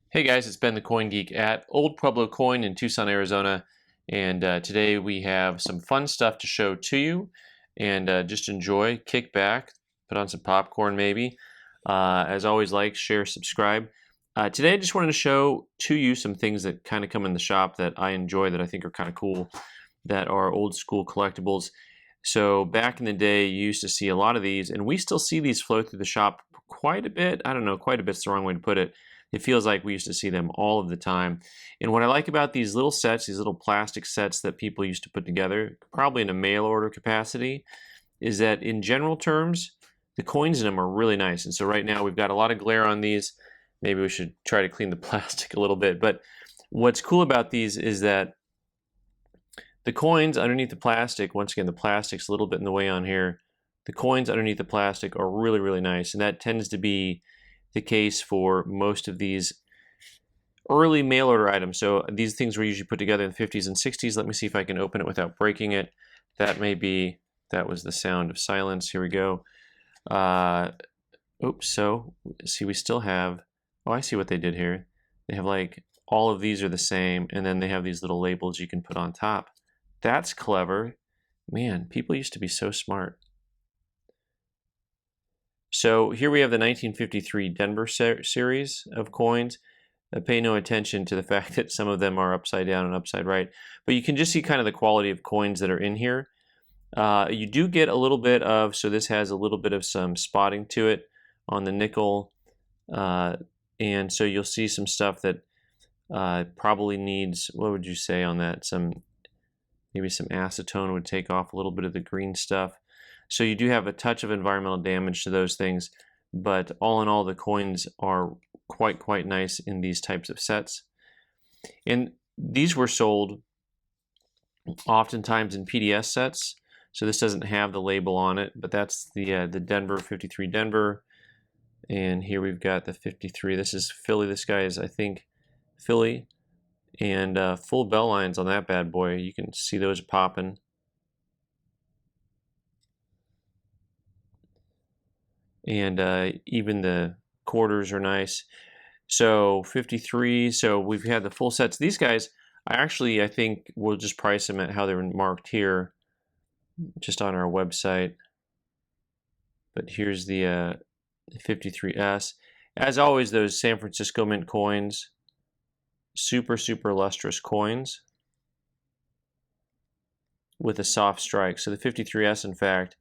Hey guys, it's Ben the Coin Geek at Old Pueblo Coin in Tucson, Arizona, and today we have some fun stuff to show to you, and just enjoy, kick back, put on some popcorn maybe. As always, like, share, subscribe. Today I just wanted to show to you some things that kind of come in the shop that I enjoy, that I think are kind of cool, that are old school collectibles. So back in the day, you used to see a lot of these, and we still see these flow through the shop quite a bit. I don't know, quite a bit's the wrong way to put it. It feels like we used to see them all of the time. And what I like about these little sets, these little plastic sets that people used to put together, probably in a mail order capacity, is that in general terms, the coins in them are really nice. And so right now we've got a lot of glare on these. Maybe we should try to clean the plastic a little bit. But what's cool about these is that the coins underneath the plastic, once again, the plastic's a little bit in the way on here. The coins underneath the plastic are really, really nice. And that tends to be the case for most of these early mail order items. So these things were usually put together in the 50s and 60s. Let me see if I can open it without breaking it. That was the sound of silence. Here we go. Oops, so see, we still have, oh, I see what they did here. They have like, all of these are the same, and then they have these little labels you can put on top. That's clever. Man, people used to be so smart. So here we have the 1953 Denver series of coins. Pay no attention to the fact that some of them are upside down and upside right, but you can just see kind of the quality of coins that are in here. You do get a little bit of, so this has a little bit of some spotting to it on the nickel, and so you'll see some stuff that probably needs, what would you say on that? Maybe some acetone would take off a little bit of the green stuff. So you do have a touch of environmental damage to those things, but all in all, the coins are quite nice in these types of sets. And these were sold oftentimes in PDS sets. So this doesn't have the label on it, but that's the Denver 53 Denver. And here we've got the 53. This is Philly. This guy is, I think, Philly. And full bell lines on that bad boy. You can see those popping. And even the quarters are nice. So 53, so we've had the full sets. These guys, I think we'll just price them at how they're marked here, just on our website. But here's the 53S. As always, those San Francisco Mint coins, super lustrous coins with a soft strike. So the 53S, in fact,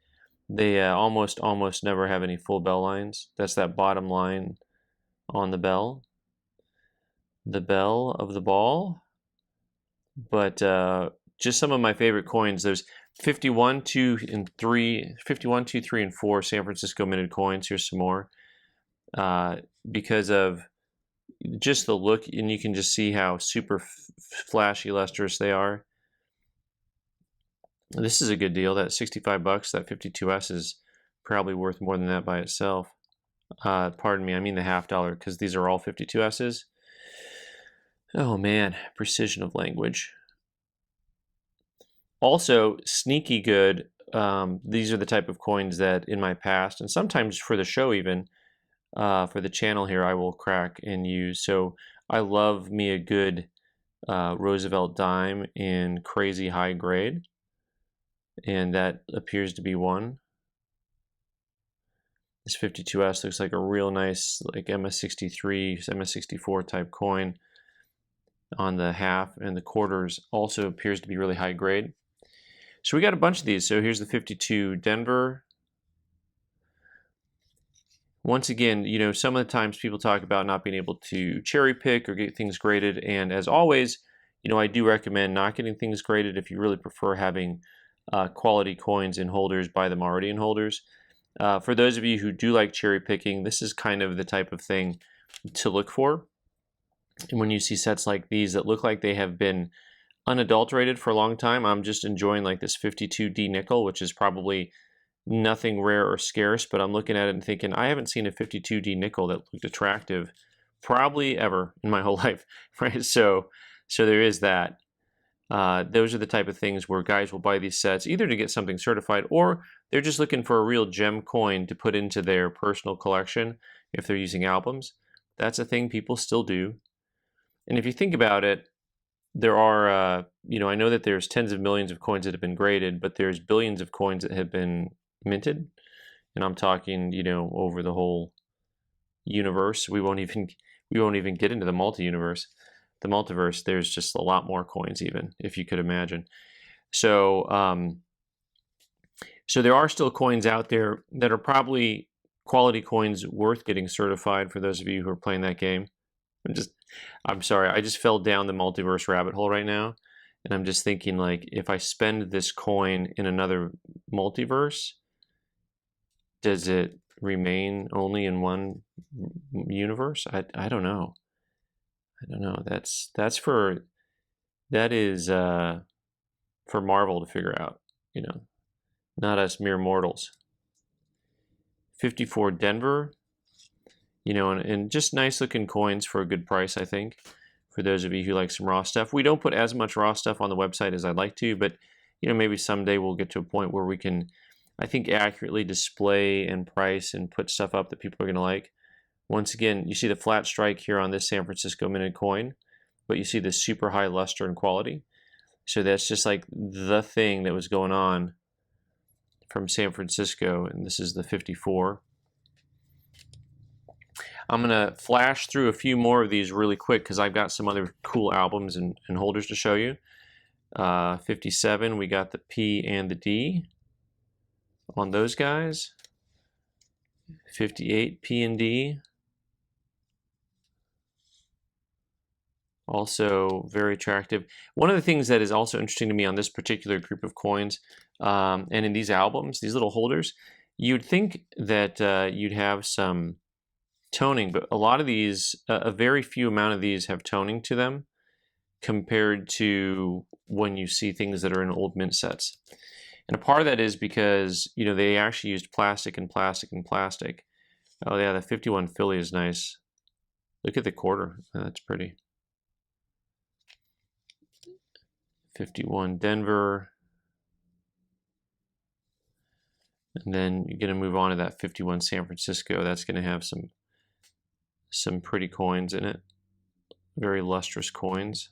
they almost never have any full bell lines. That's that bottom line on the bell of the ball. But just some of my favorite coins. There's 51, 2, and 3, 51, 2, 3, and 4 San Francisco minted coins. Here's some more. Because of just the look, and you can just see how super flashy, lustrous they are. This is a good deal. That 65 bucks, that 52S is probably worth more than that by itself. Pardon me, I mean the $half, because these are all 52Ss. Oh man, precision of language. Also, sneaky good. These are the type of coins that in my past, and sometimes for the show even, for the channel here, I will crack and use. So I love me a good Roosevelt dime in crazy high grade. And that appears to be one. This 52S looks like a real nice, like MS63, MS64 type coin on the half, and the quarters also appears to be really high grade. So we got a bunch of these. So here's the 52 Denver. Once again, you know, some of the times people talk about not being able to cherry pick or get things graded, and as always, you know, I do recommend not getting things graded if you really prefer having quality coins in holders, buy them already in holders. For those of you who do like cherry picking, this is kind of the type of thing to look for. And when you see sets like these that look like they have been unadulterated for a long time, I'm just enjoying like this 52D nickel, which is probably nothing rare or scarce, but I'm looking at it and thinking, I haven't seen a 52D nickel that looked attractive probably ever in my whole life, right? So there is that. Those are the type of things where guys will buy these sets either to get something certified, or they're just looking for a real gem coin to put into their personal collection if they're using albums. That's a thing people still do. And if you think about it, there are, I know that there's tens of millions of coins that have been graded, but there's billions of coins that have been minted. And I'm talking, over the whole universe. We won't even get into the multi-universe. The multiverse, there's just a lot more coins, even, if you could imagine. So, so there are still coins out there that are probably quality coins worth getting certified for those of you who are playing that game. I'm sorry, I just fell down the multiverse rabbit hole right now, and I'm just thinking, like, if I spend this coin in another multiverse, does it remain only in one universe? I don't know. I don't know. That is for Marvel to figure out, not us mere mortals. 54 Denver, and just nice looking coins for a good price, I think, for those of you who like some raw stuff. We don't put as much raw stuff on the website as I'd like to, but maybe someday we'll get to a point where we can, I think, accurately display and price and put stuff up that people are going to like. Once again, you see the flat strike here on this San Francisco minted coin, but you see the super high luster and quality. So that's just like the thing that was going on from San Francisco, and this is the 54. I'm going to flash through a few more of these really quick because I've got some other cool albums and holders to show you. 57, we got the P and the D on those guys. 58, P and D. Also very attractive. One of the things that is also interesting to me on this particular group of coins, and in these albums, these little holders, you'd think that you'd have some toning, but a lot of these, a very few amount of these have toning to them compared to when you see things that are in old mint sets. And a part of that is because, they actually used plastic and plastic and plastic. Oh yeah, the 51 Philly is nice. Look at the quarter, that's pretty. 51 Denver. And then you're going to move on to that 51 San Francisco. That's going to have some pretty coins in it. Very lustrous coins.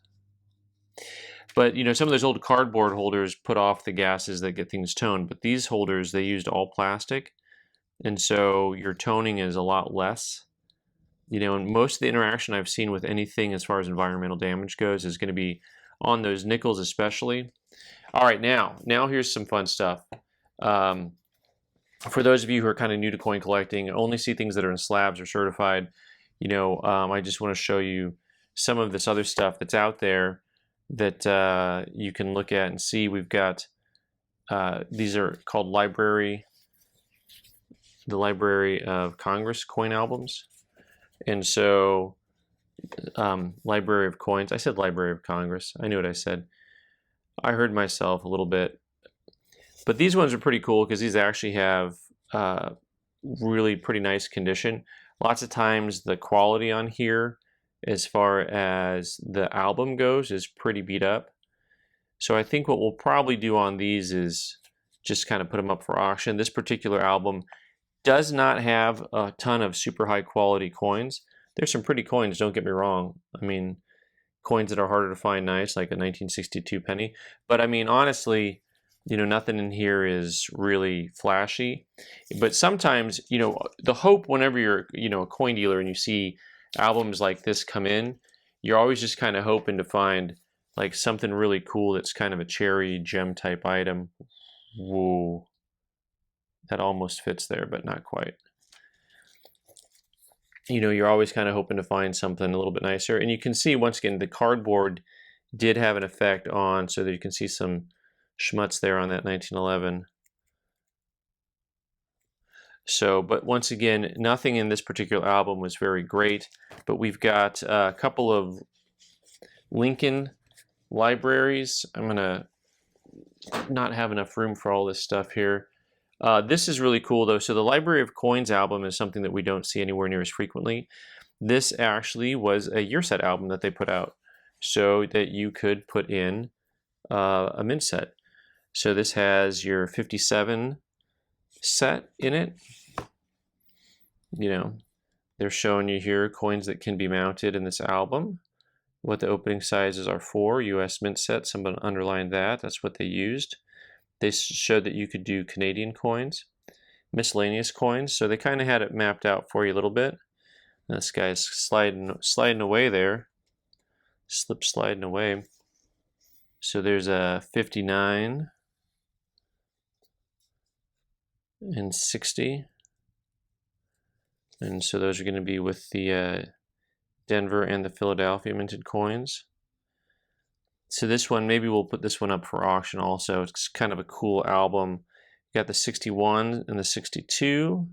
But, some of those old cardboard holders put off the gases that get things toned. But these holders, they used all plastic. And so your toning is a lot less. And most of the interaction I've seen with anything as far as environmental damage goes is going to be on those nickels especially. All right, now here's some fun stuff. For those of you who are kind of new to coin collecting, only see things that are in slabs or certified, I just want to show you some of this other stuff that's out there that you can look at and see. We've got, these are called the Library of Congress coin albums. And so, Library of Coins, I said Library of Congress, I knew what I said. I heard myself a little bit. But these ones are pretty cool because these actually have really pretty nice condition. Lots of times the quality on here, as far as the album goes, is pretty beat up. So I think what we'll probably do on these is just kind of put them up for auction. This particular album does not have a ton of super high quality coins. There's some pretty coins, don't get me wrong. I mean, coins that are harder to find nice, like a 1962 penny. But I mean, honestly, nothing in here is really flashy. But sometimes, the hope whenever you're, a coin dealer and you see albums like this come in, you're always just kind of hoping to find like something really cool that's kind of a cherry gem type item. Whoa. That almost fits there, but not quite. You're always kind of hoping to find something a little bit nicer. And you can see, once again, the cardboard did have an effect on, so that you can see some schmutz there on that 1911. So, but once again, nothing in this particular album was very great. But we've got a couple of Lincoln libraries. I'm going to not have enough room for all this stuff here. This is really cool though. So the Library of Coins album is something that we don't see anywhere near as frequently. This actually was a year set album that they put out so that you could put in a mint set. So this has your 57 set in it. They're showing you here coins that can be mounted in this album. what the opening sizes are for. US Mint set, someone underlined that. That's what they used. They showed that you could do Canadian coins, miscellaneous coins, so they kind of had it mapped out for you a little bit. And this guy's sliding away there. Sliding away. So there's a 59 and 60. And so those are going to be with the Denver and the Philadelphia minted coins. So this one, maybe we'll put this one up for auction also. It's kind of a cool album. You got the 61 and the 62.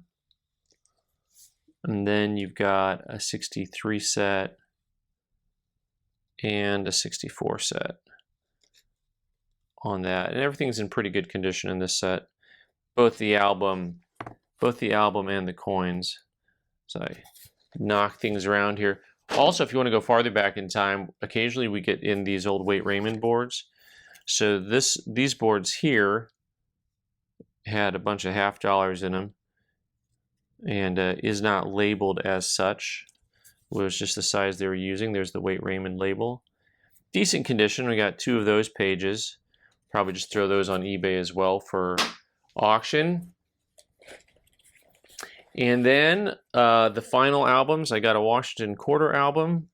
And then you've got a 63 set and a 64 set on that. And everything's in pretty good condition in this set. Both the album and the coins. So I knock things around here. Also, if you want to go farther back in time, occasionally we get in these old weight Raymond boards. So these boards here had a bunch of half dollars in them and is not labeled as such. It was just the size they were using. There's the weight Raymond label. Decent condition. We got 2 of those pages. Probably just throw those on eBay as well for auction. And then the final albums, I got a Washington Quarter album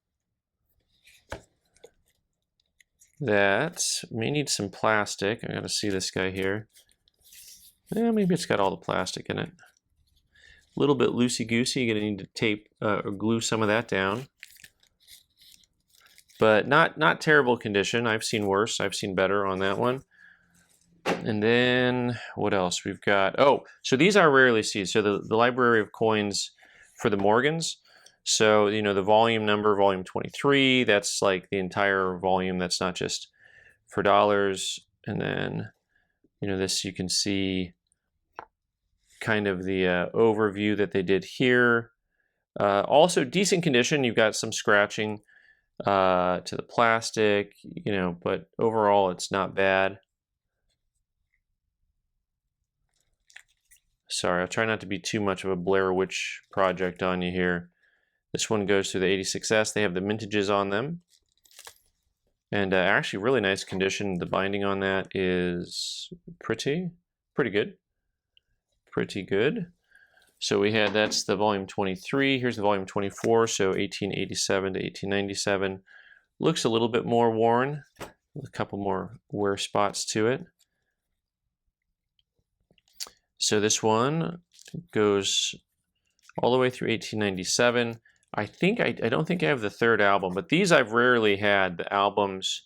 that may need some plastic. I gotta see this guy here. Yeah, maybe it's got all the plastic in it. A little bit loosey-goosey. You're gonna need to tape or glue some of that down. But not terrible condition. I've seen worse. I've seen better on that one. And then what else we've got? Oh, so these are rarely seen. So the library of coins for the Morgans. So, you know, the volume number, volume 23, that's like the entire volume. That's not just for dollars. And then, you know, this you can see kind of the overview that they did here. Also decent condition. You've got some scratching to the plastic, you know, but overall it's not bad. Sorry, I'll try not to be too much of a Blair Witch project on you here. This one goes through the 86S. They have the mintages on them. And actually really nice condition. The binding on that is pretty good. Pretty good. So we had, that's the volume 23. Here's the volume 24, so 1887 to 1897. Looks a little bit more worn. A couple more wear spots to it. So this one goes all the way through 1897. I don't think I have the 3rd album, but these I've rarely had the albums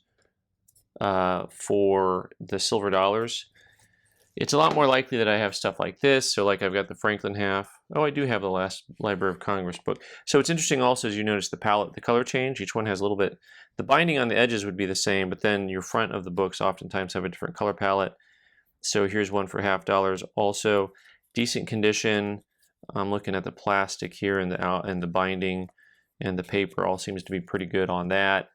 for the silver dollars. It's a lot more likely that I have stuff like this. So like I've got the Franklin half. Oh, I do have the last Library of Congress book. So it's interesting also as you notice the palette, the color change. Each one has a little bit. The binding on the edges would be the same, but then your front of the books oftentimes have a different color palette. So here's one for half dollars. Also decent condition. I'm looking at the plastic here and the binding and the paper all seems to be pretty good on that.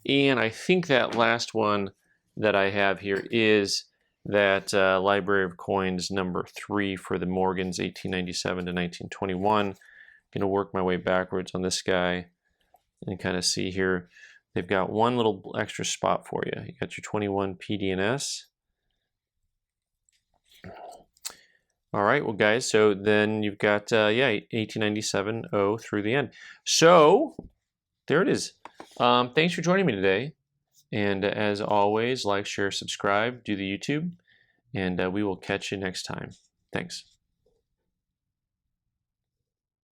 And I think that last one that I have here is that Library of Coins number 3 for the Morgans, 1897 to 1921. I'm gonna work my way backwards on this guy and kind of see here. They've got one little extra spot for you. You got your 21 PD&S. All right, well, guys, so then you've got, 1897 through the end. So there it is. Thanks for joining me today. And as always, like, share, subscribe, do the YouTube, and we will catch you next time. Thanks.